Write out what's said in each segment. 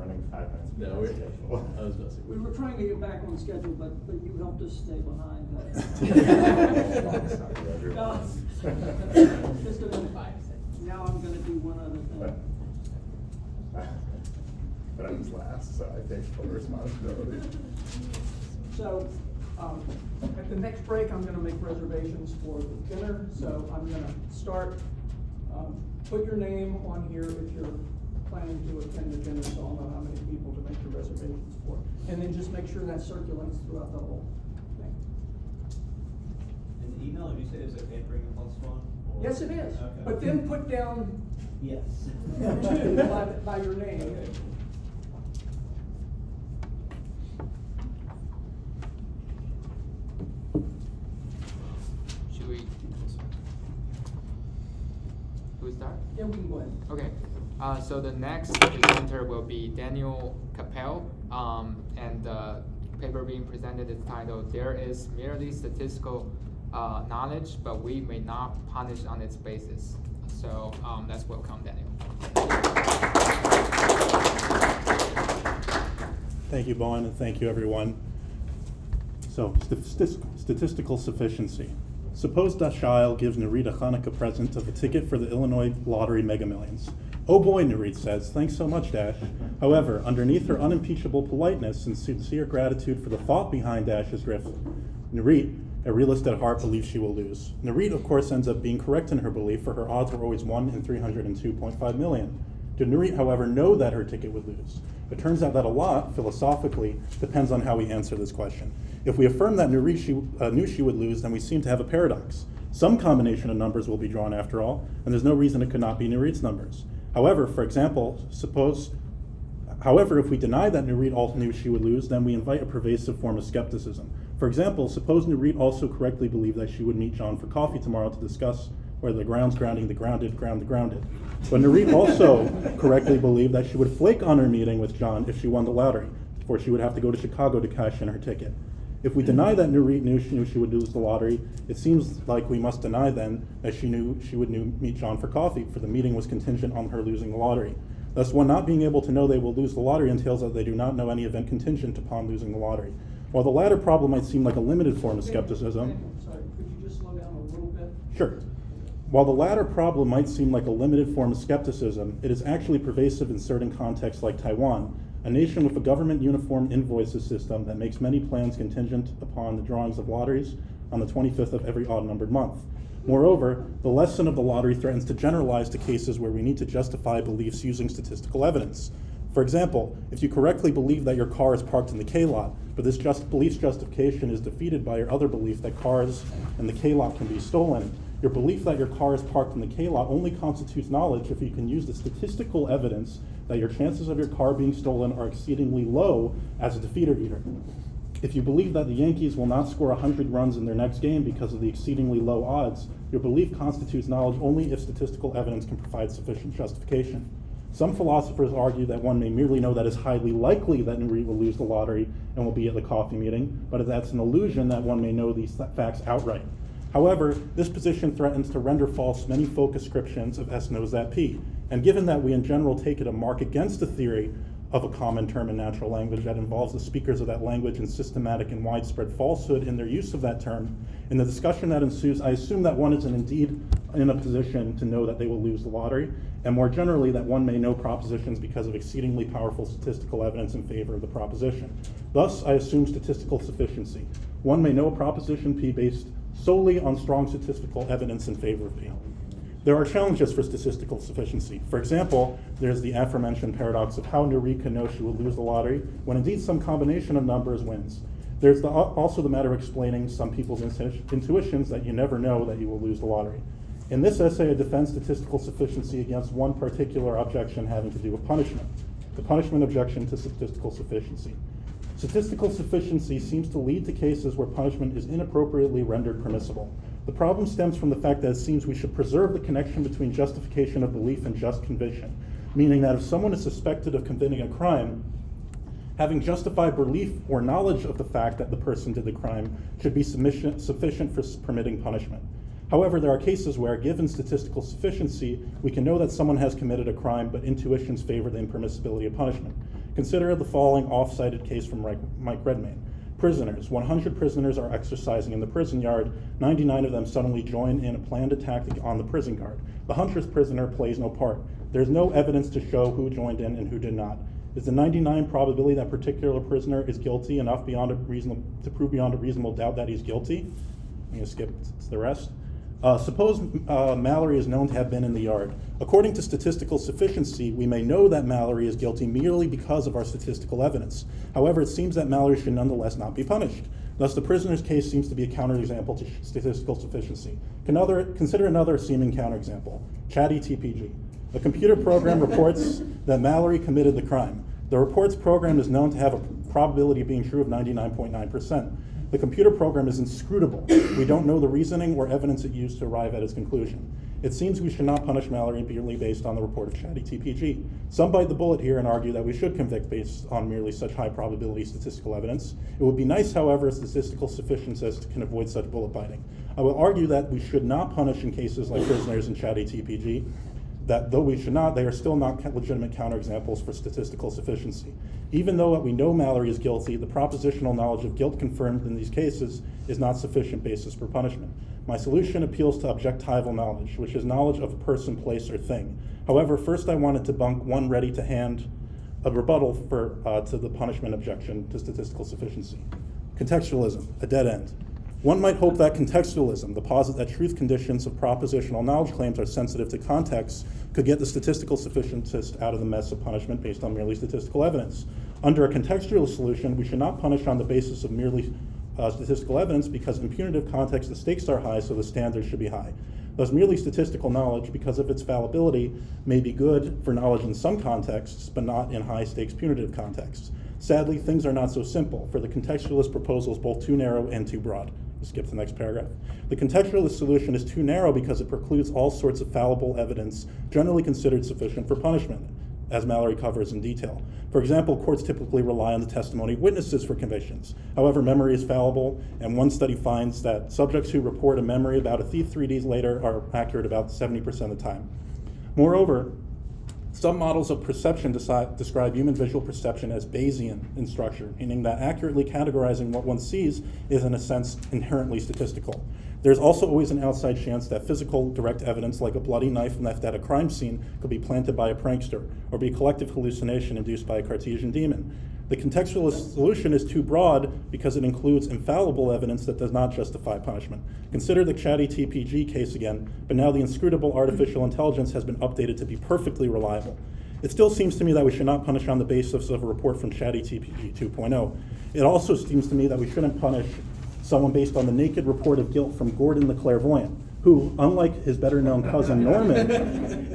running 5 minutes No, behind we're, schedule. I was messing We with were trying to get back on schedule, but you helped us stay behind. Just a minute. Now I'm gonna do one other thing. But I was last, so I take full responsibility. So, at the next break, I'm gonna make reservations for the dinner, so I'm gonna start, put your name on here if you're planning to attend the dinner, so I'll know how many people to make the reservations for. And then just make sure that circulates throughout the whole thing. In the email, did you say it was okay to bring a plus one? Or? Yes, it is, Okay. but then put down Yes. two by your name. Okay. Should we? Who's that? Yeah, we can go ahead. Okay. So the next presenter will be Daniel Capel, and the paper being presented is titled "There is merely statistical knowledge, but we may not punish on its basis." So let's welcome Daniel. Thank you, Bowen, and thank you, everyone. So, statistical sufficiency. Suppose Dashiell gives Nurit a Hanukkah present of a ticket for the Illinois Lottery Mega Millions. Oh boy, Nurit says, thanks so much, Dash. However, underneath her unimpeachable politeness and sincere gratitude for the thought behind Dash's gift, Nurit, a realist at heart, believes she will lose. Nurit, of course, ends up being correct in her belief, for her odds were always 1 in 302.5 million. Did Nurit, however, know that her ticket would lose? It turns out that a lot, philosophically, depends on how we answer this question. If we affirm that Nurit knew she would lose, then we seem to have a paradox. Some combination of numbers will be drawn after all, and there's no reason it could not be Nurit's numbers. However, for example, if we deny that Nurit also knew she would lose, then we invite a pervasive form of skepticism. For example, suppose Nurit also correctly believed that she would meet John for coffee tomorrow to discuss whether the ground's grounding the grounded ground the grounded. But Nurit also correctly believed that she would flake on her meeting with John if she won the lottery, for she would have to go to Chicago to cash in her ticket. If we deny that Nurit knew she would lose the lottery, it seems like we must deny then that she knew she would meet John for coffee, for the meeting was contingent on her losing the lottery. Thus, one not being able to know they will lose the lottery entails that they do not know any event contingent upon losing the lottery. While the latter problem might seem like a limited form of skepticism, Sorry, could you just slow down a little bit? Sure. While the latter problem might seem like a limited form of skepticism, it is actually pervasive in certain contexts like Taiwan, a nation with a government uniform invoices system that makes many plans contingent upon the drawings of lotteries on the 25th of every odd-numbered month. Moreover, the lesson of the lottery threatens to generalize to cases where we need to justify beliefs using statistical evidence. For example, if you correctly believe that your car is parked in the K-lot, but this belief's justification is defeated by your other belief that cars in the K-lot can be stolen, your belief that your car is parked in the K-lot only constitutes knowledge if you can use the statistical evidence that your chances of your car being stolen are exceedingly low as a defeater eater. If you believe that the Yankees will not score 100 runs in their next game because of the exceedingly low odds, your belief constitutes knowledge only if statistical evidence can provide sufficient justification. Some philosophers argue that one may merely know that it's highly likely that Nurit will lose the lottery and will be at the coffee meeting, but that's an illusion that one may know these facts outright. However, this position threatens to render false many folk ascriptions of S knows that P, and given that we in general take it a mark against the theory of a common term in natural language that involves the speakers of that language in systematic and widespread falsehood in their use of that term, in the discussion that ensues, I assume that one is indeed in a position to know that they will lose the lottery, and more generally that one may know propositions because of exceedingly powerful statistical evidence in favor of the proposition. Thus, I assume statistical sufficiency. One may know a proposition P based solely on strong statistical evidence in favor of P. There are challenges for statistical sufficiency. For example, there's the aforementioned paradox of how Nurit can know she will lose the lottery when indeed some combination of numbers wins. There's also the matter of explaining some people's intuitions that you never know that you will lose the lottery. In this essay, I defend statistical sufficiency against one particular objection having to do with punishment, the punishment objection to statistical sufficiency. Statistical sufficiency seems to lead to cases where punishment is inappropriately rendered permissible. The problem stems from the fact that it seems we should preserve the connection between justification of belief and just conviction, meaning that if someone is suspected of committing a crime, having justified belief or knowledge of the fact that the person did the crime should be sufficient for permitting punishment. However, there are cases where, given statistical sufficiency, we can know that someone has committed a crime, but intuitions favor the impermissibility of punishment. Consider the following off-cited case from Mike Redmayne. Prisoners. 100 prisoners are exercising in the prison yard. 99 of them suddenly join in a planned attack on the prison guard. The 100th prisoner plays no part. There's no evidence to show who joined in and who did not. Is the 99 probability that particular prisoner is guilty enough to prove beyond a reasonable doubt that he's guilty? I'm going to skip the rest. Suppose Mallory is known to have been in the yard. According to statistical sufficiency, we may know that Mallory is guilty merely because of our statistical evidence. However, it seems that Mallory should nonetheless not be punished. Thus, the prisoner's case seems to be a counterexample to statistical sufficiency. Consider another seeming counterexample, chatty TPG. A computer program reports that Mallory committed the crime. The report's program is known to have a probability of being true of 99.9%. The computer program is inscrutable. We don't know the reasoning or evidence it used to arrive at its conclusion. It seems we should not punish Mallory merely based on the report of chatty TPG. Some bite the bullet here and argue that we should convict based on merely such high probability statistical evidence. It would be nice, however, if statistical sufficientists can avoid such bullet biting. I will argue that we should not punish in cases like prisoners and chatty TPG, that though we should not, they are still not legitimate counterexamples for statistical sufficiency. Even though we know Mallory is guilty, the propositional knowledge of guilt confirmed in these cases is not sufficient basis for punishment. My solution appeals to objectival knowledge, which is knowledge of a person, place, or thing. However, first I wanted to debunk one ready to hand a rebuttal to the punishment objection to statistical sufficiency. Contextualism, a dead end. One might hope that contextualism, the posit that truth conditions of propositional knowledge claims are sensitive to context, could get the statistical sufficientist out of the mess of punishment based on merely statistical evidence. Under a contextual solution, we should not punish on the basis of merely statistical evidence because in punitive context the stakes are high, so the standards should be high. Thus, merely statistical knowledge, because of its fallibility, may be good for knowledge in some contexts, but not in high-stakes punitive contexts. Sadly, things are not so simple, for the contextualist proposal is both too narrow and too broad. Skip to the next paragraph. The contextualist solution is too narrow because it precludes all sorts of fallible evidence generally considered sufficient for punishment, as Mallory covers in detail. For example, courts typically rely on the testimony of witnesses for convictions. However, memory is fallible, and one study finds that subjects who report a memory about a thief 3 days later are accurate about 70% of the time. Moreover, some models of perception describe human visual perception as Bayesian in structure, meaning that accurately categorizing what one sees is, in a sense, inherently statistical. There's also always an outside chance that physical direct evidence, like a bloody knife left at a crime scene, could be planted by a prankster, or be collective hallucination induced by a Cartesian demon. The contextualist solution is too broad because it includes infallible evidence that does not justify punishment. Consider the chatty TPG case again, but now the inscrutable artificial intelligence has been updated to be perfectly reliable. It still seems to me that we should not punish on the basis of a report from chatty TPG 2.0. It also seems to me that we shouldn't punish someone based on the naked report of guilt from Gordon the clairvoyant, who, unlike his better-known cousin Norman,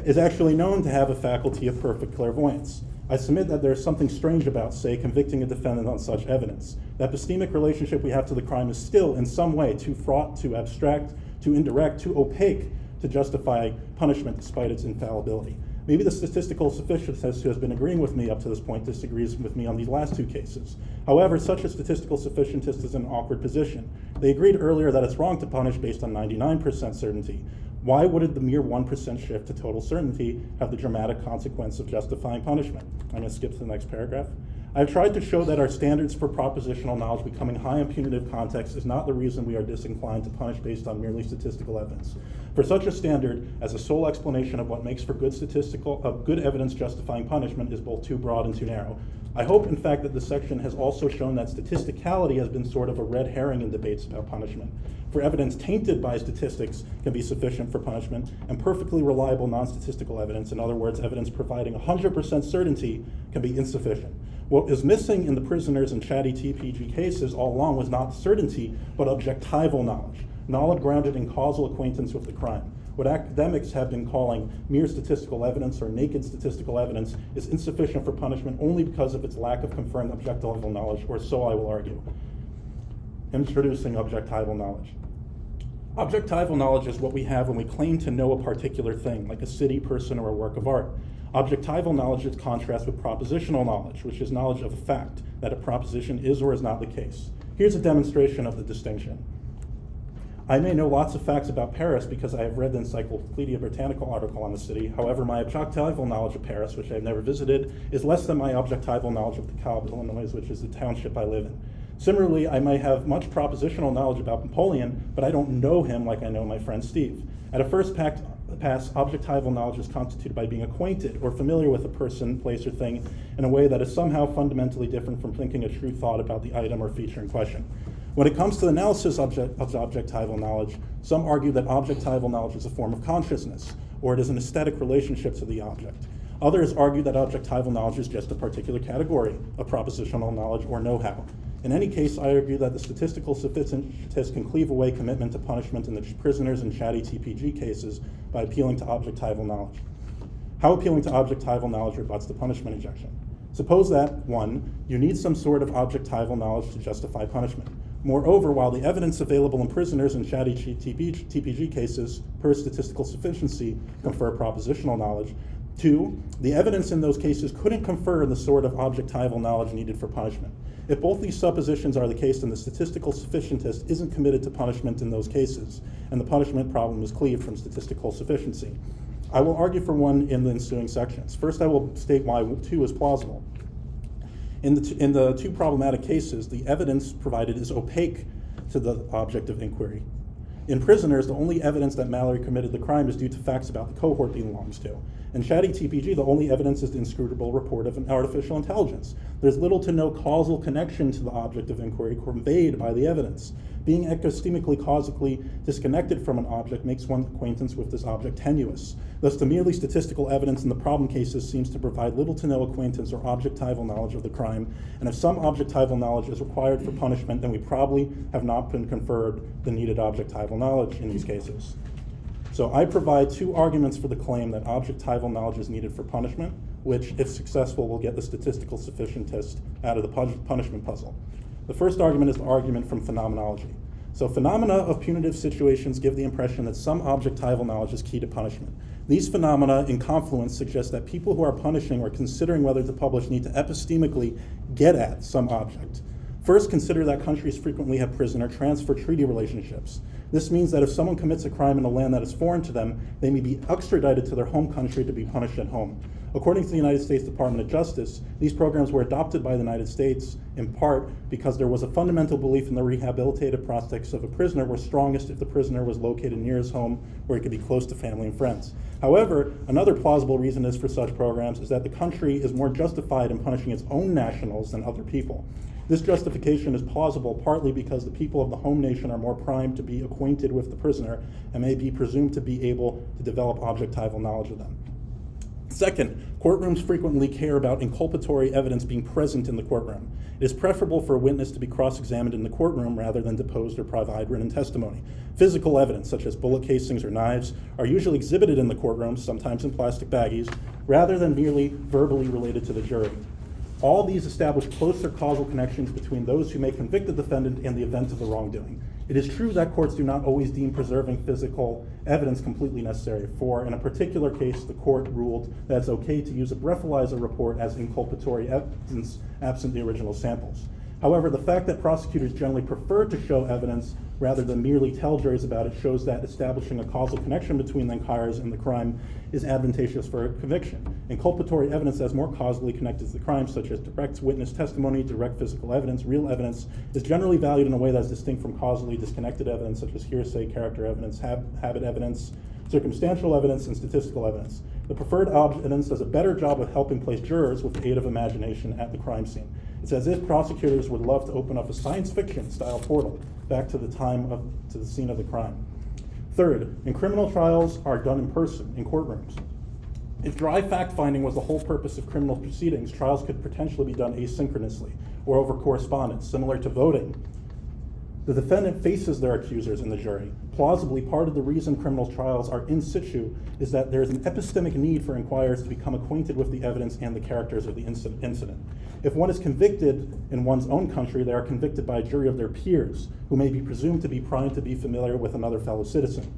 is actually known to have a faculty of perfect clairvoyance. I submit that there's something strange about, say, convicting a defendant on such evidence. That epistemic relationship we have to the crime is still, in some way, too fraught, too abstract, too indirect, too opaque to justify punishment despite its infallibility. Maybe the statistical sufficientist who has been agreeing with me up to this point disagrees with me on these last two cases. However, such a statistical sufficientist is in an awkward position. They agreed earlier that it's wrong to punish based on 99% certainty. Why would the mere 1% shift to total certainty have the dramatic consequence of justifying punishment? I'm going to skip to the next paragraph. I've tried to show that our standards for propositional knowledge becoming high in punitive context is not the reason we are disinclined to punish based on merely statistical evidence. For such a standard, as a sole explanation of what makes for good evidence justifying punishment is both too broad and too narrow. I hope, in fact, that this section has also shown that statisticality has been sort of a red herring in debates about punishment. For evidence tainted by statistics can be sufficient for punishment, and perfectly reliable non-statistical evidence, in other words, evidence providing 100% certainty, can be insufficient. What is missing in the prisoners and chatty TPG cases all along was not certainty, but objectival knowledge grounded in causal acquaintance with the crime. What academics have been calling mere statistical evidence or naked statistical evidence is insufficient for punishment only because of its lack of confirmed objectival knowledge, or so I will argue. Introducing objectival knowledge. Objectival knowledge is what we have when we claim to know a particular thing, like a city, person, or a work of art. Objectival knowledge is contrast with propositional knowledge, which is knowledge of a fact, that a proposition is or is not the case. Here's a demonstration of the distinction. I may know lots of facts about Paris because I have read the Encyclopedia Britannica article on the city. However, my objectival knowledge of Paris, which I've never visited, is less than my objectival knowledge of DeKalb, Illinois, which is the township I live in. Similarly, I might have much propositional knowledge about Napoleon, but I don't know him like I know my friend Steve. At a first pass, objectival knowledge is constituted by being acquainted or familiar with a person, place, or thing in a way that is somehow fundamentally different from thinking a true thought about the item or feature in question. When it comes to the analysis of objectival knowledge, some argue that objectival knowledge is a form of consciousness, or it is an aesthetic relationship to the object. Others argue that objectival knowledge is just a particular category of propositional knowledge or know-how. In any case, I argue that the statistical sufficientist can cleave away commitment to punishment in the prisoners and chatty TPG cases by appealing to objectival knowledge. How appealing to objectival knowledge rebuts the punishment injection? Suppose that, 1, you need some sort of objectival knowledge to justify punishment. Moreover, while the evidence available in prisoners and chatty TPG cases per statistical sufficiency confer propositional knowledge, 2, the evidence in those cases couldn't confer the sort of objectival knowledge needed for punishment. If both these suppositions are the case, then the statistical sufficientist isn't committed to punishment in those cases, and the punishment problem is cleaved from statistical sufficiency. I will argue for one in the ensuing sections. First, I will state why 2 is plausible. In the 2 problematic cases, the evidence provided is opaque to the object of inquiry. In prisoners, the only evidence that Mallory committed the crime is due to facts about the cohort he belongs to. In chatty TPG, the only evidence is the inscrutable report of an artificial intelligence. There's little to no causal connection to the object of inquiry conveyed by the evidence. Being epistemically causally disconnected from an object makes one's acquaintance with this object tenuous. Thus, the merely statistical evidence in the problem cases seems to provide little to no acquaintance or objectival knowledge of the crime, and if some objectival knowledge is required for punishment, then we probably have not been conferred the needed objectival knowledge in these cases. So I provide 2 arguments for the claim that objectival knowledge is needed for punishment, which, if successful, will get the statistical sufficientist out of the punishment puzzle. The first argument is the argument from phenomenology. So phenomena of punitive situations give the impression that some objectival knowledge is key to punishment. These phenomena in confluence suggest that people who are punishing or considering whether to publish need to epistemically get at some object. First, consider that countries frequently have prisoner transfer treaty relationships. This means that if someone commits a crime in a land that is foreign to them, they may be extradited to their home country to be punished at home. According to the United States Department of Justice, these programs were adopted by the United States in part because there was a fundamental belief in the rehabilitative prospects of a prisoner were strongest if the prisoner was located near his home where he could be close to family and friends. However, another plausible reason is for such programs is that the country is more justified in punishing its own nationals than other people. This justification is plausible partly because the people of the home nation are more primed to be acquainted with the prisoner and may be presumed to be able to develop objectival knowledge of them. Second, courtrooms frequently care about inculpatory evidence being present in the courtroom. It is preferable for a witness to be cross-examined in the courtroom rather than deposed or provide written testimony. Physical evidence, such as bullet casings or knives, are usually exhibited in the courtroom, sometimes in plastic baggies, rather than merely verbally related to the jury. All these establish closer causal connections between those who may convict the defendant and the event of the wrongdoing. It is true that courts do not always deem preserving physical evidence completely necessary, for in a particular case, the court ruled that it's okay to use a breathalyzer report as inculpatory evidence absent the original samples. However, the fact that prosecutors generally prefer to show evidence rather than merely tell juries about it shows that establishing a causal connection between the inquirers and the crime is advantageous for a conviction. Inculpatory evidence that's more causally connected to the crime, such as direct witness testimony, direct physical evidence, real evidence, is generally valued in a way that's distinct from causally disconnected evidence, such as hearsay, character evidence, habit evidence, circumstantial evidence, and statistical evidence. The preferred evidence does a better job of helping place jurors with the aid of imagination at the crime scene. It's as if prosecutors would love to open up a science fiction style portal back to the scene of the crime. Third, in criminal trials are done in person, in courtrooms. If dry fact-finding was the whole purpose of criminal proceedings, trials could potentially be done asynchronously or over correspondence, similar to voting. The defendant faces their accusers in the jury. Plausibly, part of the reason criminal trials are in situ is that there is an epistemic need for inquirers to become acquainted with the evidence and the characters of the incident. If one is convicted in one's own country, they are convicted by a jury of their peers, who may be presumed to be primed to be familiar with another fellow citizen.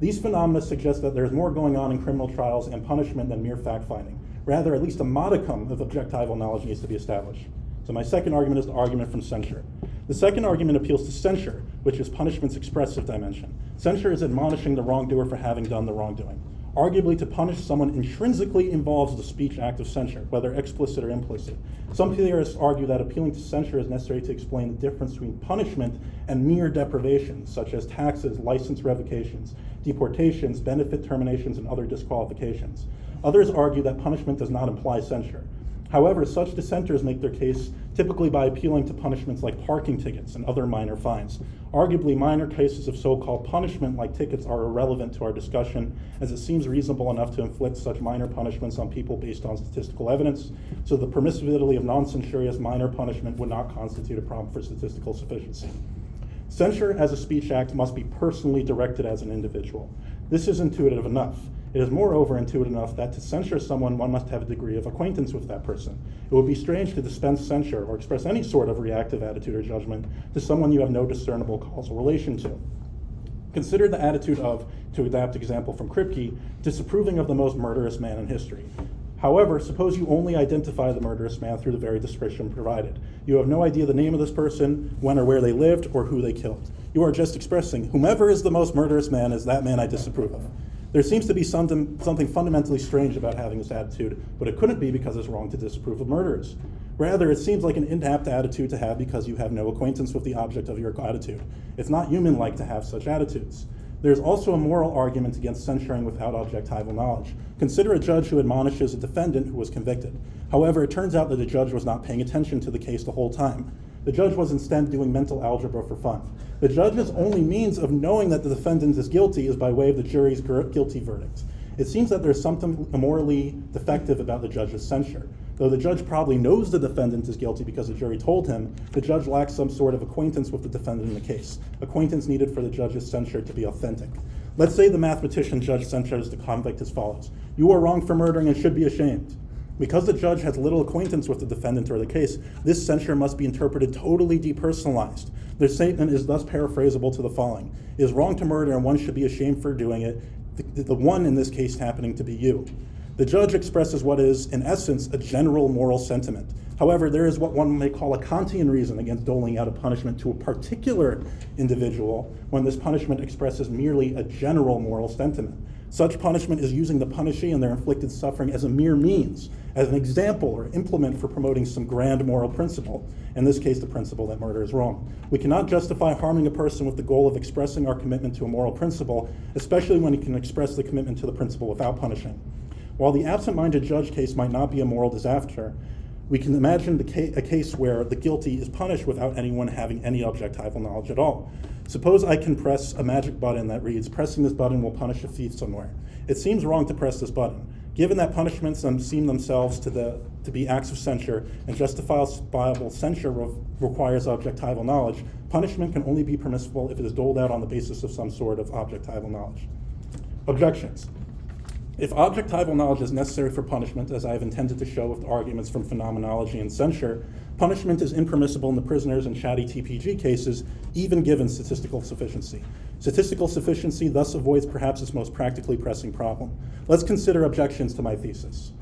These phenomena suggest that there is more going on in criminal trials and punishment than mere fact-finding. Rather, at least a modicum of objectival knowledge needs to be established. So my second argument is the argument from censure. The second argument appeals to censure, which is punishment's expressive dimension. Censure is admonishing the wrongdoer for having done the wrongdoing. Arguably, to punish someone intrinsically involves the speech act of censure, whether explicit or implicit. Some theorists argue that appealing to censure is necessary to explain the difference between punishment and mere deprivations, such as taxes, license revocations, deportations, benefit terminations, and other disqualifications. Others argue that punishment does not imply censure. However, such dissenters make their case typically by appealing to punishments like parking tickets and other minor fines. Arguably, minor cases of so-called punishment like tickets are irrelevant to our discussion, as it seems reasonable enough to inflict such minor punishments on people based on statistical evidence, so the permissibility of non-censurious minor punishment would not constitute a problem for statistical sufficiency. Censure as a speech act must be personally directed as an individual. This is intuitive enough. It is moreover intuitive enough that to censure someone, one must have a degree of acquaintance with that person. It would be strange to dispense censure or express any sort of reactive attitude or judgment to someone you have no discernible causal relation to. Consider the attitude of, to adapt example from Kripke, disapproving of the most murderous man in history. However, suppose you only identify the murderous man through the very description provided. You have no idea the name of this person, when or where they lived, or who they killed. You are just expressing, whomever is the most murderous man is that man I disapprove of. There seems to be something fundamentally strange about having this attitude, but it couldn't be because it's wrong to disapprove of murderers. Rather, it seems like an inapt attitude to have because you have no acquaintance with the object of your attitude. It's not human-like to have such attitudes. There's also a moral argument against censuring without objectival knowledge. Consider a judge who admonishes a defendant who was convicted. However, it turns out that the judge was not paying attention to the case the whole time. The judge was instead doing mental algebra for fun. The judge's only means of knowing that the defendant is guilty is by way of the jury's guilty verdict. It seems that there's something immorally defective about the judge's censure. Though the judge probably knows the defendant is guilty because the jury told him, the judge lacks some sort of acquaintance with the defendant in the case, acquaintance needed for the judge's censure to be authentic. Let's say the mathematician judge censures the convict as follows. You are wrong for murdering and should be ashamed. Because the judge has little acquaintance with the defendant or the case, this censure must be interpreted totally depersonalized. Their statement is thus paraphrasable to the following. It is wrong to murder and one should be ashamed for doing it, the one in this case happening to be you. The judge expresses what is, in essence, a general moral sentiment. However, there is what one may call a Kantian reason against doling out a punishment to a particular individual when this punishment expresses merely a general moral sentiment. Such punishment is using the punishee and their inflicted suffering as a mere means, as an example or implement for promoting some grand moral principle, in this case the principle that murder is wrong. We cannot justify harming a person with the goal of expressing our commitment to a moral principle, especially when we can express the commitment to the principle without punishing. While the absent-minded judge case might not be a moral disaster, we can imagine a case where the guilty is punished without anyone having any objectival knowledge at all. Suppose I can press a magic button that reads, pressing this button will punish a thief somewhere. It seems wrong to press this button. Given that punishments seem themselves to be acts of censure, and justifiable censure requires objectival knowledge, punishment can only be permissible if it is doled out on the basis of some sort of objectival knowledge. Objections. If objectival knowledge is necessary for punishment, as I have intended to show with the arguments from phenomenology and censure, punishment is impermissible in the prisoners and chatty TPG cases, even given statistical sufficiency. Statistical sufficiency thus avoids perhaps its most practically pressing problem. Let's consider objections to my thesis.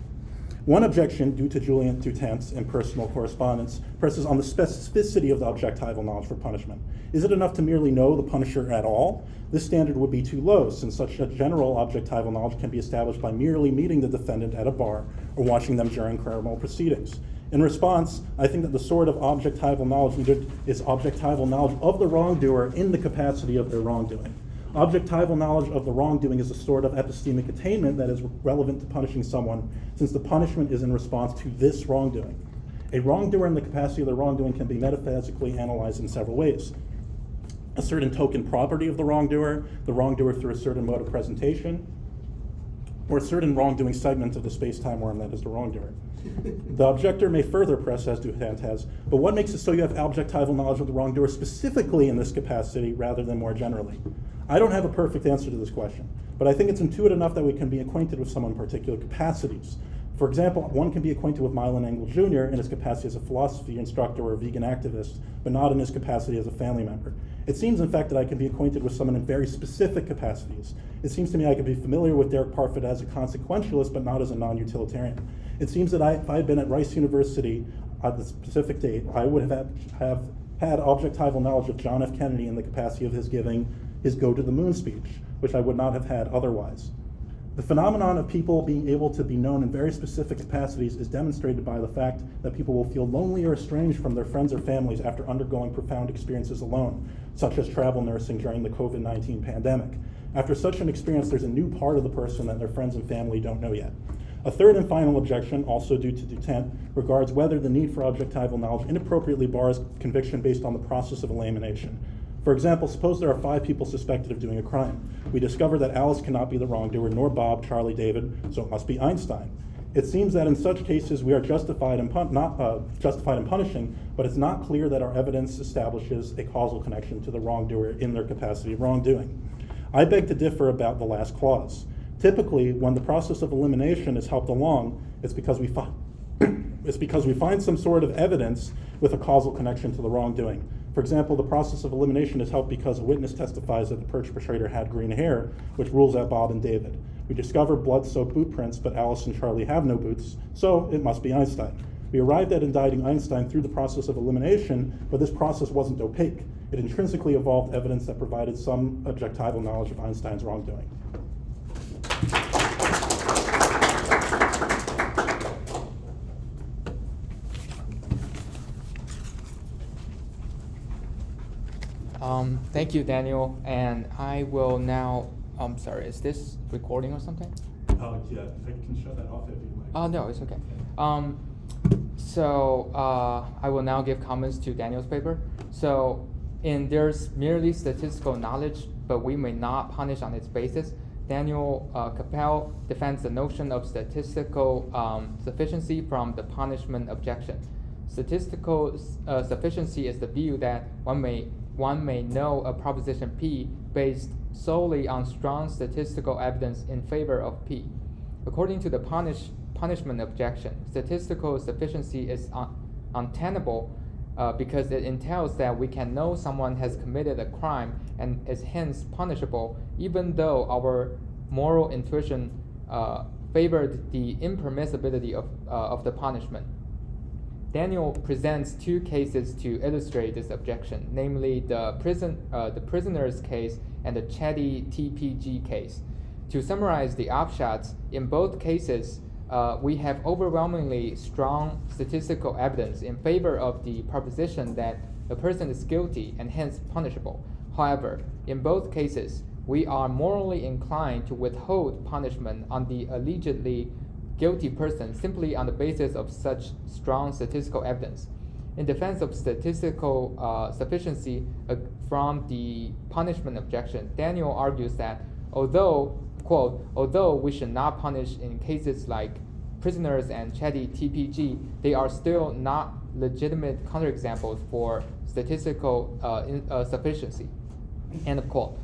One objection, due to Julien Dutan's impersonal correspondence, presses on the specificity of the objectival knowledge for punishment. Is it enough to merely know the punisher at all? This standard would be too low, since such a general objectival knowledge can be established by merely meeting the defendant at a bar or watching them during criminal proceedings. In response, I think that the sort of objectival knowledge needed is objectival knowledge of the wrongdoer in the capacity of their wrongdoing. Objectival knowledge of the wrongdoing is a sort of epistemic attainment that is relevant to punishing someone, since the punishment is in response to this wrongdoing. A wrongdoer in the capacity of the wrongdoing can be metaphysically analyzed in several ways. A certain token property of the wrongdoer through a certain mode of presentation, or a certain wrongdoing segment of the space-time worm that is the wrongdoer. The objector may further press, as Dutant has, but what makes it so you have objectival knowledge of the wrongdoer specifically in this capacity rather than more generally? I don't have a perfect answer to this question, but I think it's intuitive enough that we can be acquainted with someone in particular capacities. For example, one can be acquainted with Mylon Engel Jr. in his capacity as a philosophy instructor or a vegan activist, but not in his capacity as a family member. It seems, in fact, that I can be acquainted with someone in very specific capacities. It seems to me I could be familiar with Derek Parfit as a consequentialist, but not as a non-utilitarian. It seems that if I had been at Rice University at the specific date, I would have had objectival knowledge of John F. Kennedy in the capacity of his giving his Go to the Moon speech, which I would not have had otherwise. The phenomenon of people being able to be known in very specific capacities is demonstrated by the fact that people will feel lonely or estranged from their friends or families after undergoing profound experiences alone, such as travel nursing during the COVID-19 pandemic. After such an experience, there's a new part of the person that their friends and family don't know yet. A third and final objection, also due to detente, regards whether the need for objectival knowledge inappropriately bars conviction based on the process of elimination. For example, suppose there are 5 people suspected of doing a crime. We discover that Alice cannot be the wrongdoer, nor Bob, Charlie, David, so it must be Einstein. It seems that in such cases we are justified in punishing, but it's not clear that our evidence establishes a causal connection to the wrongdoer in their capacity of wrongdoing. I beg to differ about the last clause. Typically, when the process of elimination is helped along, it's because we find some sort of evidence with a causal connection to the wrongdoing. For example, the process of elimination is helped because a witness testifies that the perpetrator had green hair, which rules out Bob and David. We discover blood-soaked boot prints, but Alice and Charlie have no boots, so it must be Einstein. We arrived at indicting Einstein through the process of elimination, but this process wasn't opaque. It intrinsically evolved evidence that provided some objectival knowledge of Einstein's wrongdoing. Thank you, Daniel. And I will now, sorry, is this recording or something? Yeah, I can shut that off if you like. Oh, no, it's okay. So I will now give comments to Daniel's paper. So there's merely statistical knowledge, but we may not punish on its basis. Daniel Capel defends the notion of statistical sufficiency from the punishment objection. Statistical sufficiency is the view that one may know a proposition P based solely on strong statistical evidence in favor of P. According to the punishment objection, statistical sufficiency is untenable because it entails that we can know someone has committed a crime and is hence punishable, even though our moral intuition favored the impermissibility of the punishment. Daniel presents 2 cases to illustrate this objection, namely the prisoner's case and the Chetty TPG case. To summarize the upshots, in both cases, we have overwhelmingly strong statistical evidence in favor of the proposition that the person is guilty and hence punishable. However, in both cases, we are morally inclined to withhold punishment on the allegedly guilty person simply on the basis of such strong statistical evidence. In defense of statistical sufficiency from the punishment objection, Daniel argues that although, quote, although we should not punish in cases like prisoners and Chetty TPG, they are still not legitimate counterexamples for statistical sufficiency, end of quote.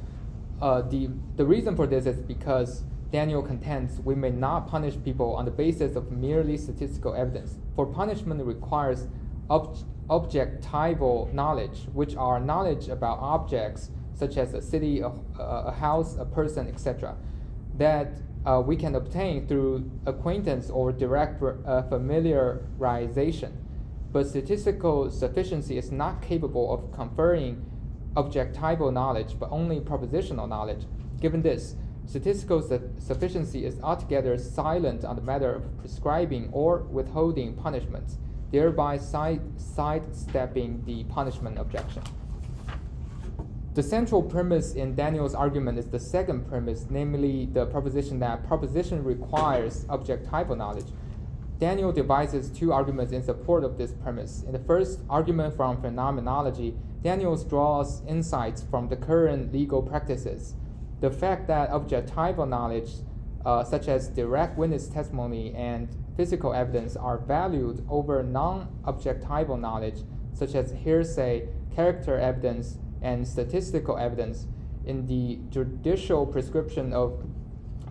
The reason for this is because Daniel contends we may not punish people on the basis of merely statistical evidence, for punishment requires objectival knowledge, which are knowledge about objects such as a city, a house, a person, etc., that we can obtain through acquaintance or direct familiarization. But statistical sufficiency is not capable of conferring objectival knowledge, but only propositional knowledge. Given this, statistical sufficiency is altogether silent on the matter of prescribing or withholding punishments, thereby sidestepping the punishment objection. The central premise in Daniel's argument is the second premise, namely the proposition that proposition requires objectival knowledge. Daniel devises 2 arguments in support of this premise. In the first argument from phenomenology, Daniel draws insights from the current legal practices. The fact that objectival knowledge, such as direct witness testimony and physical evidence, are valued over non-objectival knowledge, such as hearsay, character evidence, and statistical evidence, in the judicial prescription of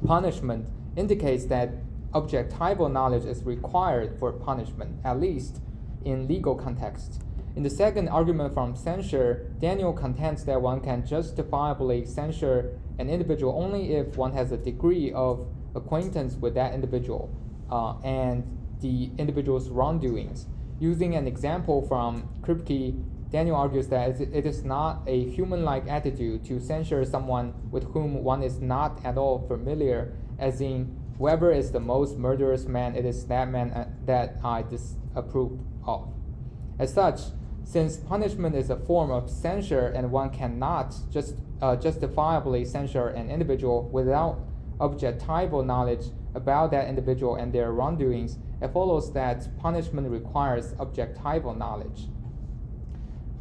punishment, indicates that objectival knowledge is required for punishment, at least in legal context. In the second argument from censure, Daniel contends that one can justifiably censure an individual only if one has a degree of acquaintance with that individual and the individual's wrongdoings. Using an example from Kripke Daniel argues that it is not a human-like attitude to censure someone with whom one is not at all familiar, as in, whoever is the most murderous man, it is that man that I disapprove of. As such, since punishment is a form of censure and one cannot justifiably censure an individual without objectival knowledge about that individual and their wrongdoings, it follows that punishment requires objectival knowledge.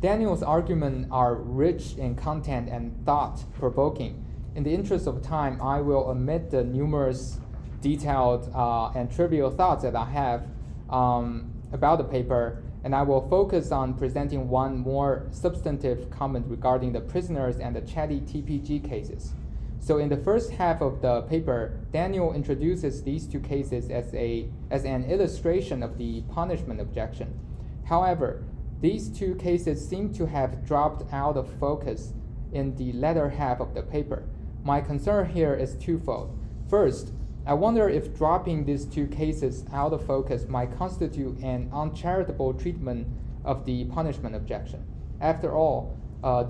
Daniel's arguments are rich in content and thought-provoking. In the interest of time, I will omit the numerous detailed and trivial thoughts that I have about the paper, and I will focus on presenting one more substantive comment regarding the prisoners and the chatty TPG cases. So in the first half of the paper, Daniel introduces these two cases as an illustration of the punishment objection. However, these two cases seem to have dropped out of focus in the latter half of the paper. My concern here is twofold. First, I wonder if dropping these two cases out of focus might constitute an uncharitable treatment of the punishment objection. After all,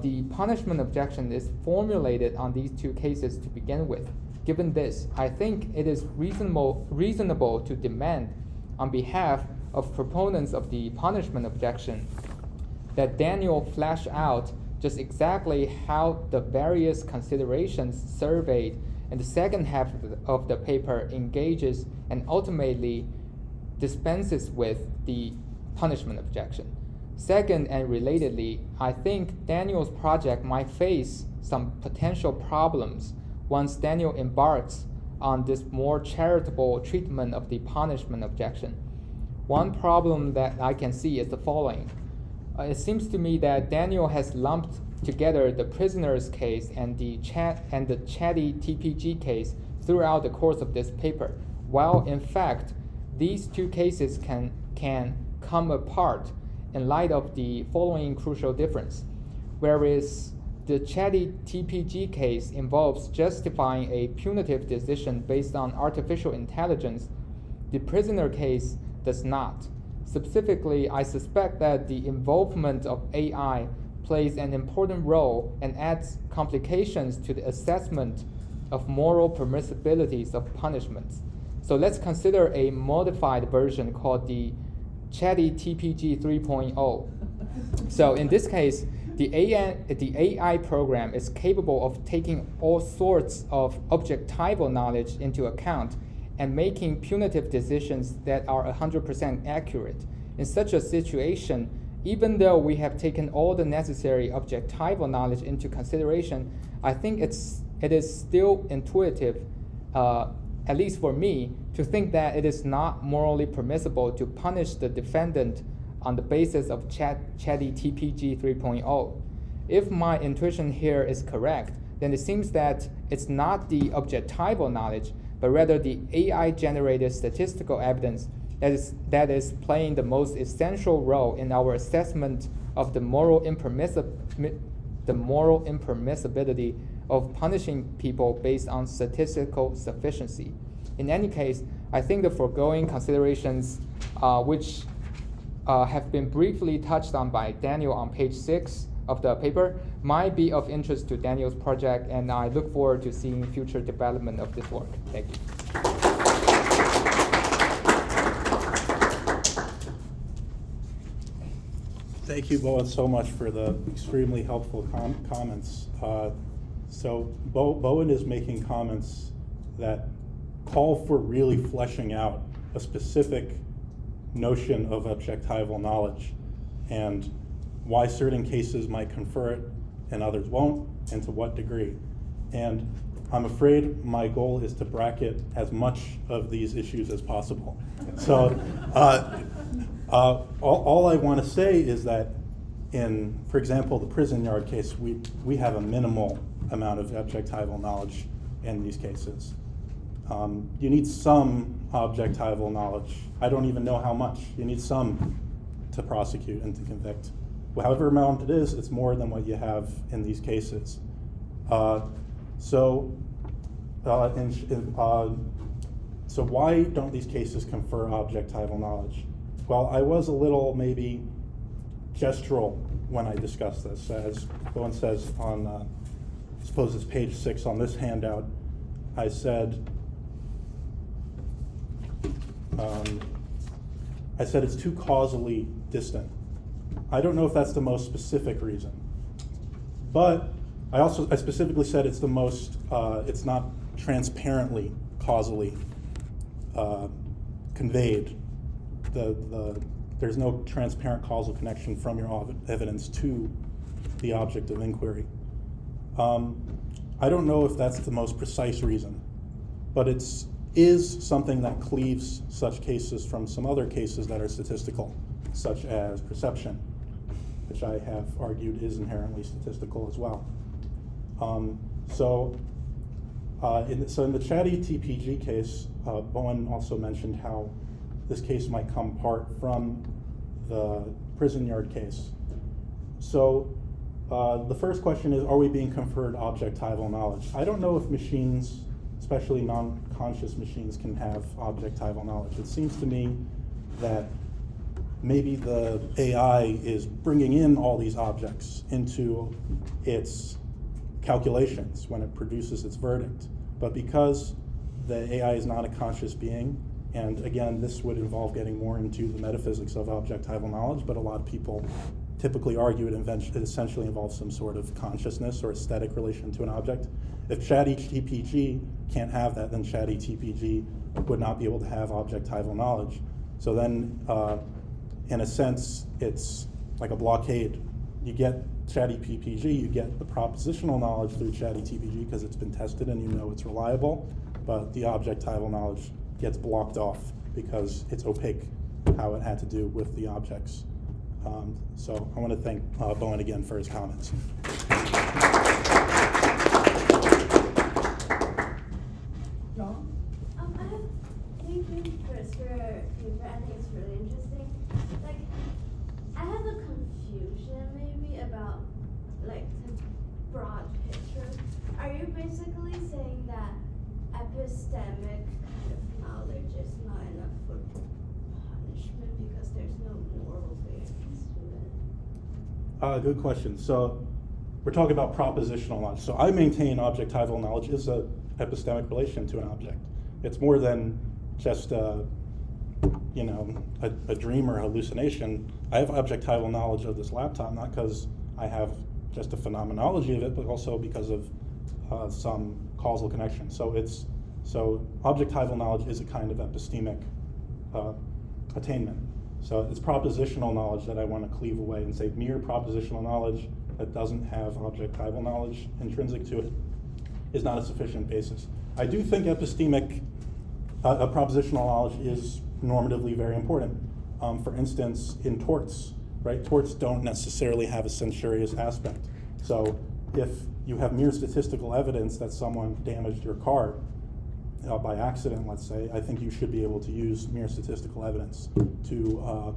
the punishment objection is formulated on these two cases to begin with. Given this, I think it is reasonable to demand on behalf of proponents of the punishment objection that Daniel flesh out just exactly how the various considerations surveyed in the second half of the paper engages and ultimately dispenses with the punishment objection. Second, and relatedly, I think Daniel's project might face some potential problems once Daniel embarks on this more charitable treatment of the punishment objection. One problem that I can see is the following. It seems to me that Daniel has lumped together the prisoner's case and the chatty TPG case throughout the course of this paper, while in fact these two cases can come apart in light of the following crucial difference. Whereas the chatty TPG case involves justifying a punitive decision based on artificial intelligence, the prisoner case does not. Specifically, I suspect that the involvement of AI plays an important role and adds complications to the assessment of moral permissibilities of punishments. So let's consider a modified version called the chatty TPG 3.0. So in this case, the AI program is capable of taking all sorts of objectival knowledge into account and making punitive decisions that are 100% accurate. In such a situation, even though we have taken all the necessary objectival knowledge into consideration, I think it is still intuitive, at least for me, to think that it is not morally permissible to punish the defendant on the basis of chatty TPG 3.0. If my intuition here is correct, then it seems that it's not the objectival knowledge, but rather the AI-generated statistical evidence that is playing the most essential role in our assessment of the moral impermissibility of punishing people based on statistical sufficiency. In any case, I think the foregoing considerations, which have been briefly touched on by Daniel on page 6 of the paper, might be of interest to Daniel's project, and I look forward to seeing future development of this work. Thank you. Thank you, Bowen, so much for the extremely helpful comments. So Bowen is making comments that call for really fleshing out a specific notion of objectival knowledge and why certain cases might confer it and others won't, and to what degree. And I'm afraid my goal is to bracket as much of these issues as possible. So all I want to say is that in, for example, the prison yard case, we have a minimal amount of objectival knowledge in these cases. You need some objectival knowledge. I don't even know how much. You need some to prosecute and to convict. However amount it is, it's more than what you have in these cases. So why don't these cases confer objectival knowledge? Well, I was a little maybe gestural when I discuss this. As Bowen says on, I suppose it's page 6 on this handout, I said it's too causally distant. I don't know if that's the most specific reason, but I specifically said it's the most, it's not transparently causally conveyed. There's no transparent causal connection from your evidence to the object of inquiry. I don't know if that's the most precise reason, but it is something that cleaves such cases from some other cases that are statistical, such as perception, which I have argued is inherently statistical as well. So in the chatty TPG case, Bowen also mentioned how this case might come apart from the prison yard case. So the first question is, are we being conferred objectival knowledge? I don't know if machines, especially non-conscious machines, can have objectival knowledge. It seems to me that maybe the AI is bringing in all these objects into its calculations when it produces its verdict. But because the AI is not a conscious being, and again, this would involve getting more into the metaphysics of objectival knowledge, but a lot of people typically argue it essentially involves some sort of consciousness or aesthetic relation to an object. If chatty TPG can't have that, then chatty TPG would not be able to have objectival knowledge. So then, in a sense, it's like a blockade. You get chatty TPG, you get the propositional knowledge through chatty TPG because it's been tested and you know it's reliable, but the objectival knowledge gets blocked off because it's opaque how it had to do with the objects. So I want to thank Bowen again for his comments. John? Thank you first for your paper. I think it's really interesting. Like, I have a confusion maybe about like the broad picture. Are you basically saying that epistemic kind of knowledge is not enough for punishment because there's no moral bearings to it? Good question. So we're talking about propositional knowledge. So I maintain objectival knowledge is an epistemic relation to an object. It's more than just a dream or hallucination. I have objectival knowledge of this laptop, not because I have just a phenomenology of it, but also because of some causal connection. So objectival knowledge is a kind of epistemic attainment. So it's propositional knowledge that I want to cleave away and say mere propositional knowledge that doesn't have objectival knowledge intrinsic to it is not a sufficient basis. I do think epistemic propositional knowledge is normatively very important. For instance, in torts, right? Torts don't necessarily have a censurious aspect. So if you have mere statistical evidence that someone damaged your car by accident, let's say, I think you should be able to use mere statistical evidence to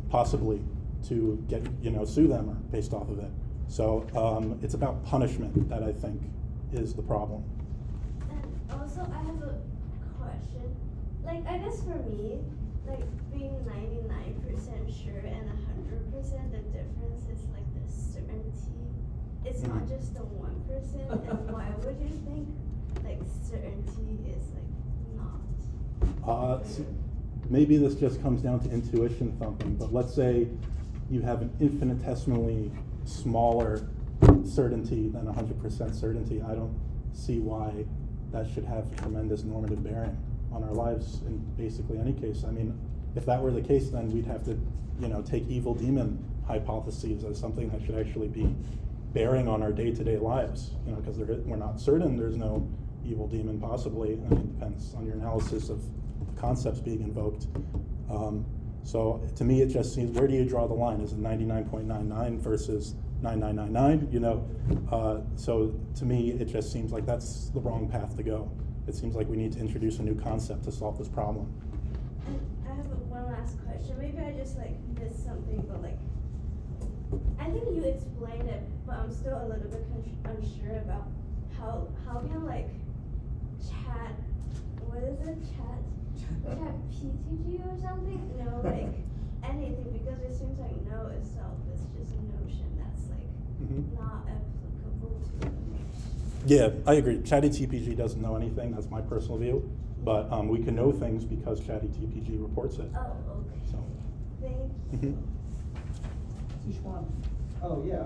possibly to get, sue them or based off of it. So it's about punishment that I think is the problem. And also, I have a question. Like, I guess for me, like being 99% sure and 100%, the difference is like the certainty. It's not just the 1%. And why would you think like certainty is like not? Maybe this just comes down to intuition thumping, but let's say you have an infinitesimally smaller certainty than 100% certainty. I don't see why that should have tremendous normative bearing on our lives in basically any case. I mean, if that were the case, then we'd have to, take evil demon hypotheses as something that should actually be bearing on our day-to-day lives, because we're not certain there's no evil demon possibly. I mean, it depends on your analysis of the concepts being invoked. So to me, it just seems, where do you draw the line? Is it 99.99 versus 9999? So to me, it just seems like that's the wrong path to go. It seems like we need to introduce a new concept to solve this problem. And I have one last question. Maybe I just like missed something, but like, I think you explained it, but I'm still a little bit unsure about how can like chat PTG or something? Like anything, because it seems like no itself is just a notion that's like Mhm. not applicable to the notion. Yeah, I agree. ChatGPT doesn't know anything. That's my personal view. But we can know things because ChatGPT reports it. Oh, okay. So. Thank you. Mhm. Sichuan. Oh, yeah,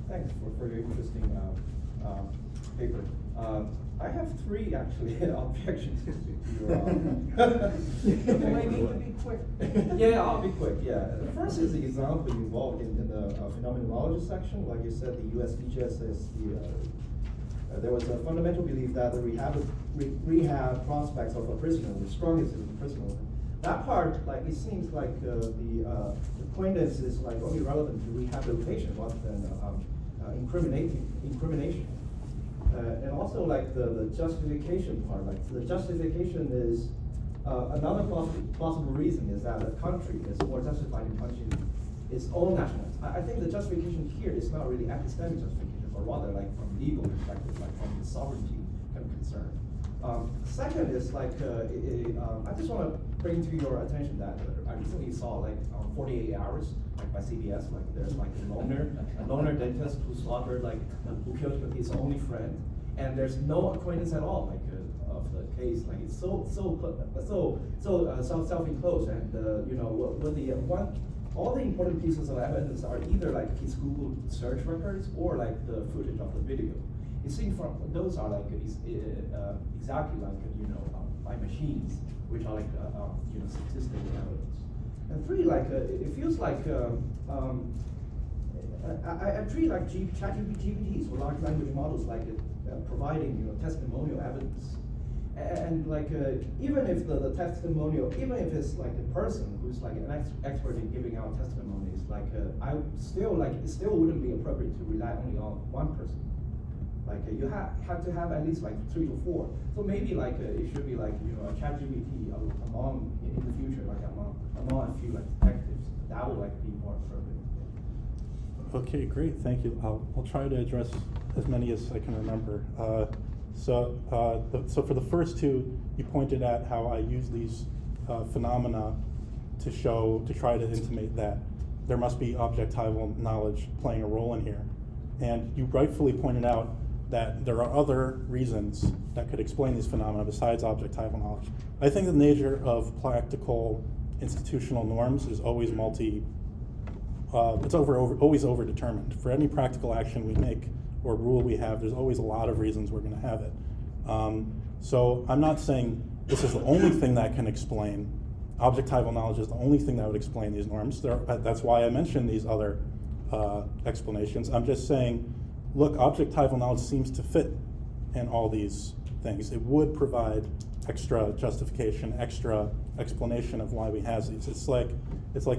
thanks for your interesting paper. I have three, actually, objections to your. You may need to be quick. Yeah, I'll be quick, yeah. The first is the example you involved in the phenomenology section. Like you said, the USPJ says there was a fundamental belief that the rehab prospects of a prisoner were strongest in the prisoner. That part, like, it seems like the acquaintance is like only relevant to rehabilitation rather than incrimination. And also, like, the justification part, like, the justification is another possible reason is that a country is more justified in punishing its own nationals. I think the justification here is not really epistemic justification, but rather like from legal perspective, like from the sovereignty kind of concern. Second is like, I just want to bring to your attention that I recently saw like 48 Hours, like by CBS, like there's like a loner dentist who slaughtered like, who killed his only friend, and there's no acquaintance at all, like of the case, like it's so self-enclosed, and you know, what the all the important pieces of evidence are either like his Google search records or like the footage of the video. It seems from those are like exactly like by machines, which are like statistical evidence. And three, like it feels like I treat like ChatGPTs or large language models like providing testimonial evidence. And like even if the testimonial, even if it's like a person who's like an expert in giving out testimonies, like I still like it still wouldn't be appropriate to rely only on one person. Like you have to have at least like 3 to 4. So maybe like it should be like a ChatGPT among in the future, like among a few like detectives. That would like be more appropriate. Okay, great, thank you. I'll try to address as many as I can remember. So for the first two, you pointed out how I use these phenomena to try to intimate that there must be objectival knowledge playing a role in here. And you rightfully pointed out that there are other reasons that could explain these phenomena besides objectival knowledge. I think the nature of practical institutional norms is always always overdetermined. For any practical action we make or rule we have, there's always a lot of reasons we're going to have it. So I'm not saying this is the only thing that can explain. Objectival knowledge is the only thing that would explain these norms. That's why I mentioned these other explanations. I'm just saying, look, objectival knowledge seems to fit in all these things. It would provide extra justification, extra explanation of why we have these. It's like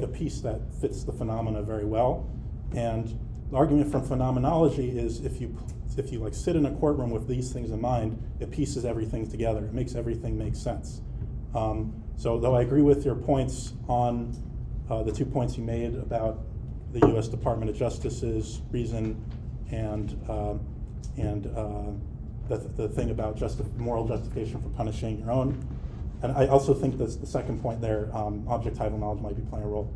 a piece that fits the phenomena very well. And the argument from phenomenology is if you like sit in a courtroom with these things in mind, it pieces everything together. It makes everything make sense. So though I agree with your points on the 2 points you made about the U.S. Department of Justice's reason and the thing about moral justification for punishing your own. And I also think that the second point there, objectival knowledge might be playing a role.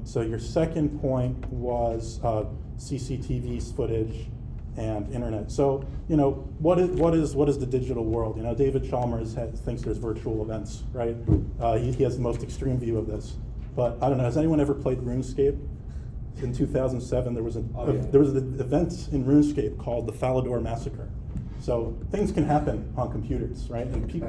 So your second point was CCTV footage and internet. So what is the digital world? David Chalmers thinks there's virtual events, right? He has the most extreme view of this. But I don't know. Has anyone ever played RuneScape? In 2007, there was an event in RuneScape called the Falador Massacre. So things can happen on computers, right? And people,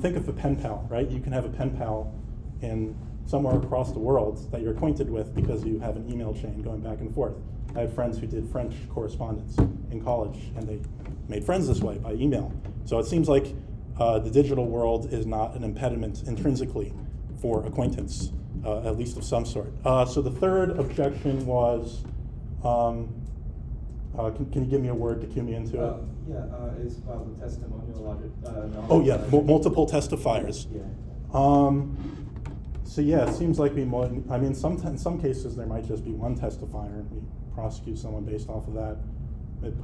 think of a pen pal, right? You can have a pen pal in somewhere across the world that you're acquainted with because you have an email chain going back and forth. I had friends who did French correspondence in college, and they made friends this way by email. So it seems like the digital world is not an impediment intrinsically for acquaintance, at least of some sort. So the third objection was, can you give me a word to cue me into it? It's about the testimonial logic. Oh yeah, multiple testifiers. Yeah. So yeah, it seems like in some cases there might just be one testifier, and we prosecute someone based off of that,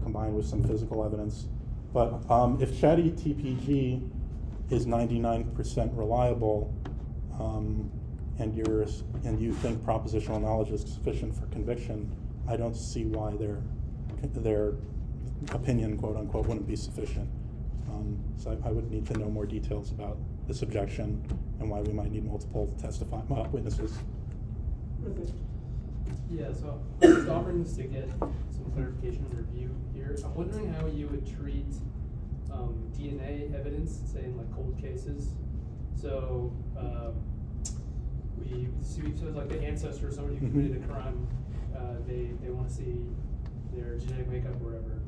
combined with some physical evidence. But if ChatGPT is 99% reliable, and you think propositional knowledge is sufficient for conviction, I don't see why their opinion, quote unquote, wouldn't be sufficient. So I would need to know more details about this objection and why we might need multiple witnesses. Yeah, so I'm just offering this to get some clarification and review here. I'm wondering how you would treat DNA evidence, say in like cold cases. So we see like the ancestor of somebody who committed a crime. They want to see their genetic makeup or whatever,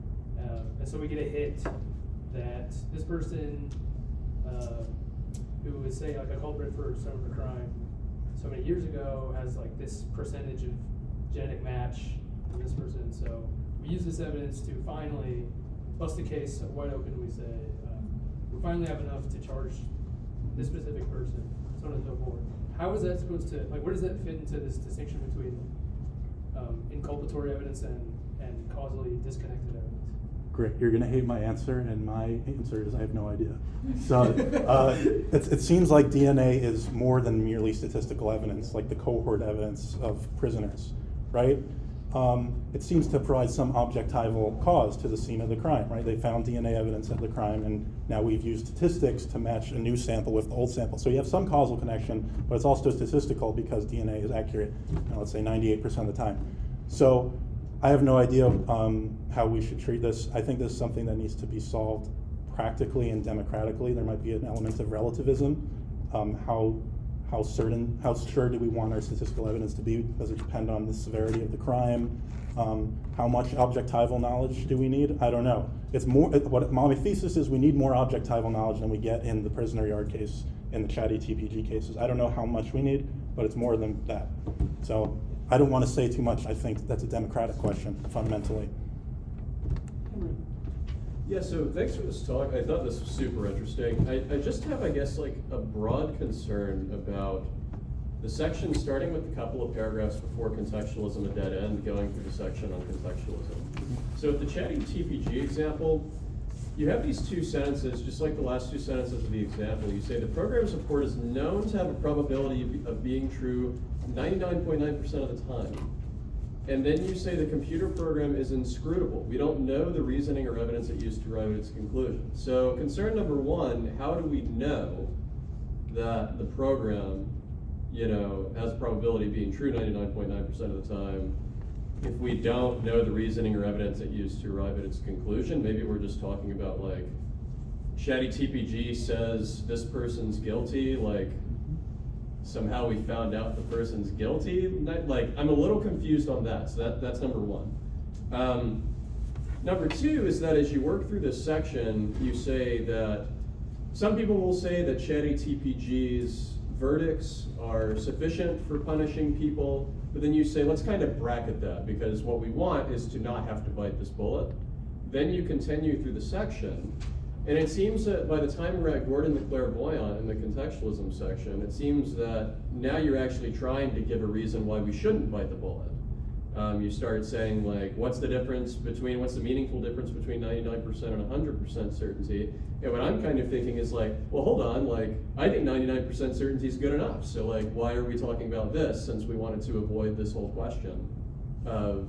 and so we get a hit that this person who is say like a culprit for some of the crime so many years ago has like this percentage of genetic match in this person. So we use this evidence to finally bust the case wide open. We say we finally have enough to charge this specific person, so on and so forth. How is that supposed to, like, where does that fit into this distinction between inculpatory evidence and causally disconnected evidence? Great, you're gonna hate my answer, and my answer is I have no idea. So it seems like DNA is more than merely statistical evidence, like the cohort evidence of prisoners, right? It seems to provide some objectival cause to the scene of the crime, right? They found DNA evidence of the crime, and now we've used statistics to match a new sample with the old sample. So you have some causal connection, but it's also statistical because DNA is accurate, let's say 98% of the time. So I have no idea how we should treat this. I think this is something that needs to be solved practically and democratically. There might be an element of relativism. How sure do we want our statistical evidence to be? Does it depend on the severity of the crime? How much objectival knowledge do we need? I don't know. It's more. What my thesis is, we need more objectival knowledge than we get in the prisoner yard case, in the chatty TPG cases. I don't know how much we need, but it's more than that. So I don't want to say too much. I think that's a democratic question, fundamentally. Yeah, so thanks for this talk. I thought this was super interesting. I just have, I guess, like a broad concern about the section starting with a couple of paragraphs before contextualism, a dead end, going through the section on contextualism. So with the chatty TPG example, you have these two sentences, just like the last two sentences of the example. You say the program's report is known to have a probability of being true 99.9% of the time. And then you say the computer program is inscrutable. We don't know the reasoning or evidence it used to arrive at its conclusion. So concern number one, how do we know that the program, has a probability of being true 99.9% of the time if we don't know the reasoning or evidence it used to arrive at its conclusion? Maybe we're just talking about like, chatty TPG says this person's guilty, like, somehow we found out the person's guilty. Like, I'm a little confused on that, so that's number one. Number two is that as you work through this section, you say that some people will say that chatty TPG's verdicts are sufficient for punishing people, but then you say, let's kind of bracket that, because what we want is to not have to bite this bullet. Then you continue through the section, and it seems that by the time we're at Gordon the Clairvoyant in the contextualism section, it seems that now you're actually trying to give a reason why we shouldn't bite the bullet. You start saying, like, what's the meaningful difference between 99% and 100% certainty? And what I'm kind of thinking is like, well, hold on, like, I think 99% certainty is good enough. So like, why are we talking about this, since we wanted to avoid this whole question of,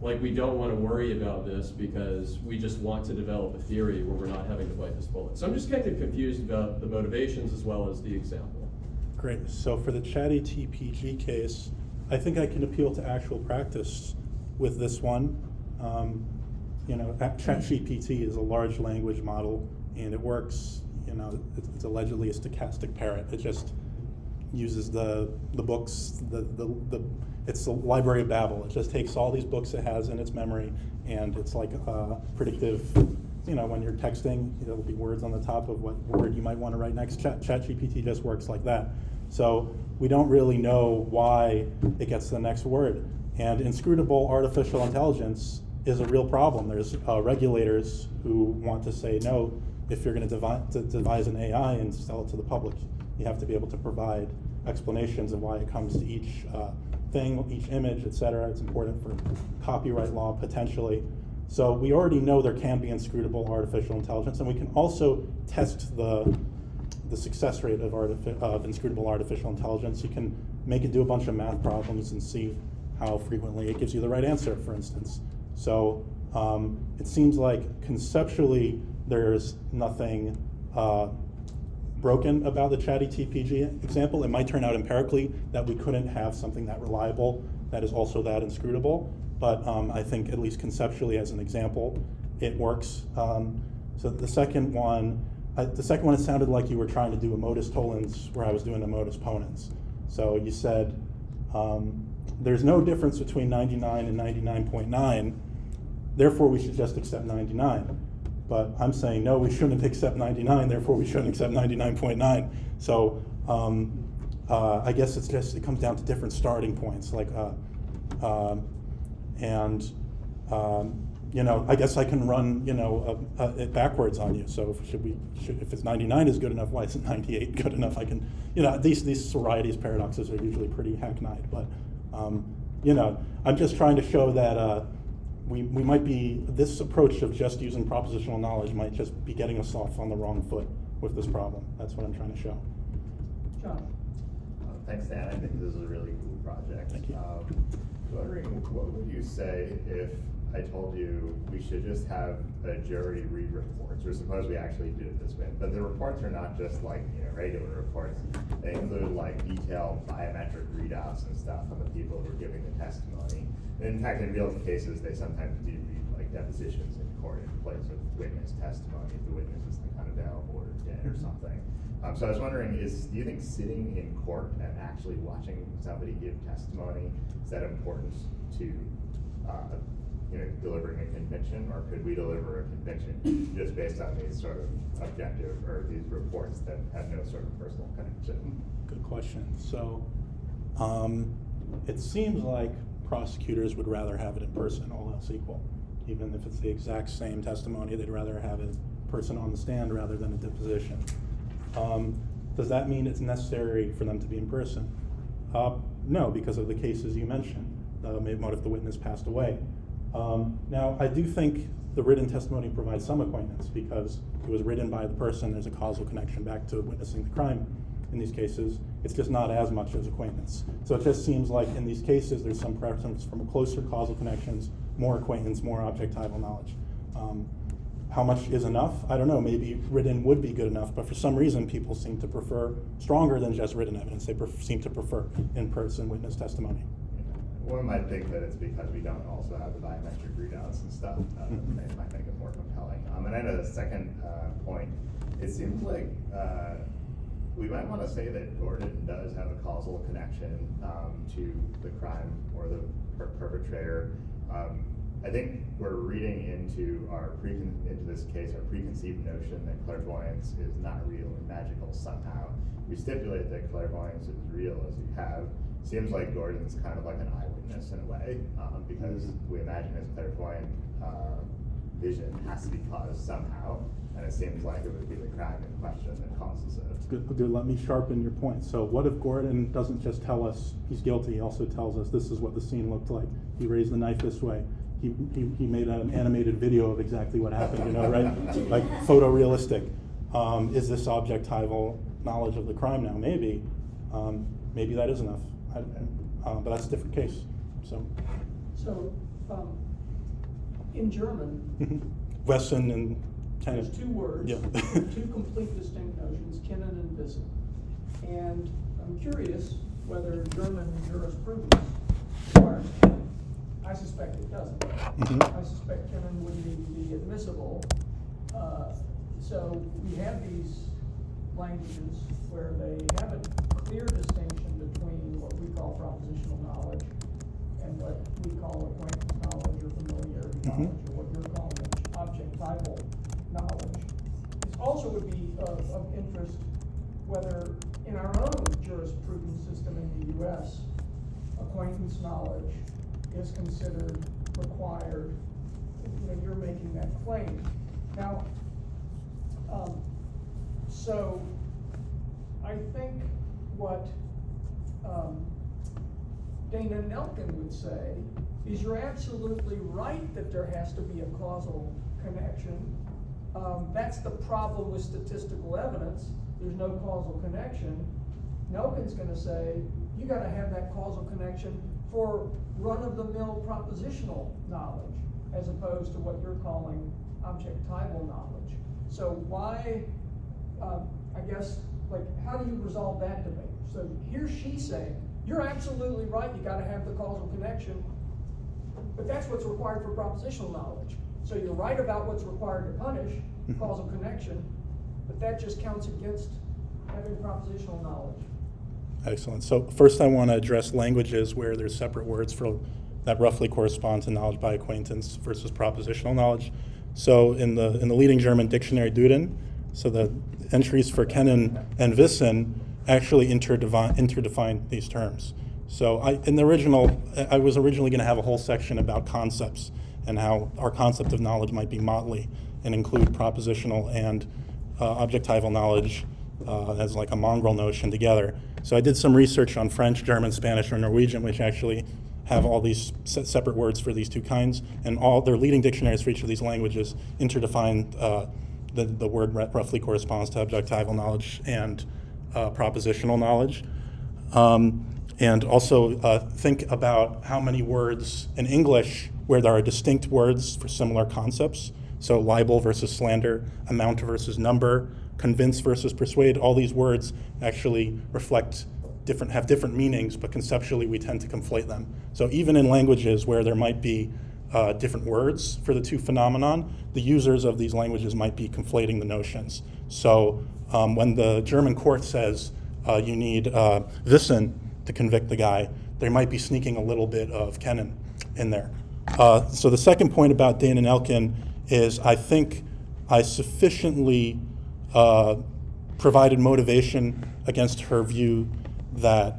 like, we don't want to worry about this because we just want to develop a theory where we're not having to bite this bullet. So I'm just kind of confused about the motivations as well as the example. Great. So for the chatty TPG case, I think I can appeal to actual practice with this one. ChatGPT is a large language model, and it works. It's allegedly a stochastic parrot. It just uses the books, it's the Library of Babel. It just takes all these books it has in its memory, and it's like predictive. When you're texting, there'll be words on the top of what word you might want to write next. ChatGPT just works like that. So we don't really know why it gets the next word. And inscrutable artificial intelligence is a real problem. There's regulators who want to say, no, if you're going to devise an AI and sell it to the public, you have to be able to provide explanations of why it comes to each thing, each image, et cetera. It's important for copyright law, potentially. So we already know there can be inscrutable artificial intelligence, and we can also test the the success rate of inscrutable artificial intelligence. You can make it do a bunch of math problems and see how frequently it gives you the right answer, for instance. So it seems like conceptually there's nothing broken about the chatty TPG example. It might turn out empirically that we couldn't have something that reliable that is also that inscrutable, but I think at least conceptually as an example, it works. So the second one, it sounded like you were trying to do a modus tollens where I was doing a modus ponens. So you said there's no difference between 99 and 99.9, therefore we should just accept 99. But I'm saying, no, we shouldn't accept 99, therefore we shouldn't accept 99.9. So I guess it comes down to different starting points. Like, I guess I can run, it backwards on you. So if it's 99 is good enough, why isn't 98 good enough? I can, these varieties paradoxes are usually pretty hackneyed, but I'm just trying to show that we might be, this approach of just using propositional knowledge might just be getting us off on the wrong foot with this problem. That's what I'm trying to show. John. Thanks, Dan. I think this is a really cool project. Thank you. Wondering, what would you say if I told you we should just have a jury read reports, or suppose we actually did it this way, but the reports are not just like regular reports. They include like detailed biometric readouts and stuff on the people who are giving the testimony. And in fact, in real cases, they sometimes do read like depositions in court in place of witness testimony if the witness is unavailable or dead or something. So I was wondering, do you think sitting in court and actually watching somebody give testimony, is that important to delivering a conviction, or could we deliver a conviction just based on these sort of objective or these reports that have no sort of personal connection? Good question. So it seems like prosecutors would rather have it in person, all else equal. Even if it's the exact same testimony, they'd rather have a person on the stand rather than a deposition. Does that mean it's necessary for them to be in person? No, because of the cases you mentioned. What if the witness passed away? Now, I do think the written testimony provides some acquaintance because it was written by the person. There's a causal connection back to witnessing the crime. In these cases, it's just not as much as acquaintance. So it just seems like in these cases, there's some preference from closer causal connections, more acquaintance, more objectival knowledge. How much is enough? I don't know, maybe written would be good enough, but for some reason, people seem to prefer stronger than just written evidence. They seem to prefer in-person witness testimony. One might think that it's because we don't also have the biometric readouts and stuff. It might make it more compelling. And I know the second point, it seems like we might want to say that Gordon does have a causal connection to the crime or the perpetrator. I think we're reading into this case our preconceived notion that clairvoyance is not real and magical somehow. We stipulate that clairvoyance is real, as you have. Seems like Gordon's kind of like an eyewitness in a way, because we imagine his clairvoyant vision has to be caused somehow, and it seems like it would be the crime in question that causes it. Good. Let me sharpen your point. So what if Gordon doesn't just tell us he's guilty, he also tells us this is what the scene looked like. He raised the knife this way. He made an animated video of exactly what happened, right? Like photorealistic. Is this objectival knowledge of the crime now? Maybe. Maybe that is enough. But that's a different case. So in German, Wesson and Kennen. there's two words, Yeah. two complete distinct notions, Kennen and Wissen. And I'm curious whether German jurisprudence requires Kennen. I suspect it doesn't. I suspect Kennen wouldn't even be admissible. So we have these languages where they have a clear distinction between what we call propositional knowledge and what we call acquaintance knowledge or familiarity knowledge, or what you're calling objectival knowledge. It also would be of interest whether in our own jurisprudence system in the US, acquaintance knowledge is considered required when you're making that claim. Now, so I think what Dana Nelkin would say is you're absolutely right that there has to be a causal connection. That's the problem with statistical evidence. there's no causal connection, Nelkin's gonna say, you gotta have that causal connection for run-of-the-mill propositional knowledge, as opposed to what you're calling objectival knowledge. So why, I guess, like, how do you resolve that debate? So here's she saying, you're absolutely right, you gotta have the causal connection, but that's what's required for propositional knowledge. So you're right about what's required to punish, causal connection, but that just counts against having propositional knowledge. Excellent. So first I want to address languages where there's separate words for that roughly correspond to knowledge by acquaintance versus propositional knowledge. So in the leading German dictionary Duden, so the entries for kennen and wissen actually interdefine these terms. So I was originally going to have a whole section about concepts and how our concept of knowledge might be motley and include propositional and objectival knowledge as like a mongrel notion together. So I did some research on French, German, Spanish, or Norwegian, which actually have all these separate words for these two kinds, and all their leading dictionaries for each of these languages interdefine the word roughly corresponds to objectival knowledge and propositional knowledge. And also think about how many words in English where there are distinct words for similar concepts. So libel versus slander, amount versus number, convince versus persuade, all these words actually have different meanings, but conceptually we tend to conflate them. So even in languages where there might be different words for the two phenomenon, the users of these languages might be conflating the notions. So when the German court says you need wissen to convict the guy, they might be sneaking a little bit of kennen in there. So the second point about Dane and Elkin is I think I sufficiently provided motivation against her view that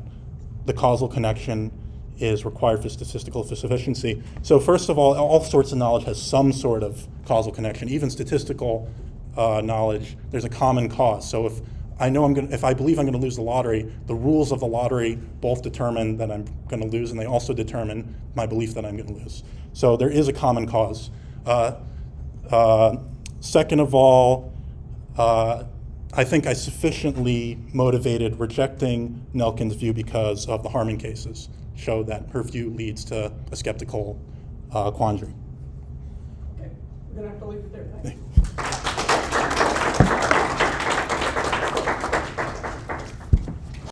the causal connection is required for statistical sufficiency. So first of all sorts of knowledge has some sort of causal connection. Even statistical knowledge, there's a common cause. So if I believe I'm going to lose the lottery, the rules of the lottery both determine that I'm going to lose, and they also determine my belief that I'm going to lose. So there is a common cause. Second of all, I think I sufficiently motivated rejecting Nelkin's view because of the Harman cases, show that her view leads to a skeptical quandary. Okay, we're gonna have to leave it there. Thank you.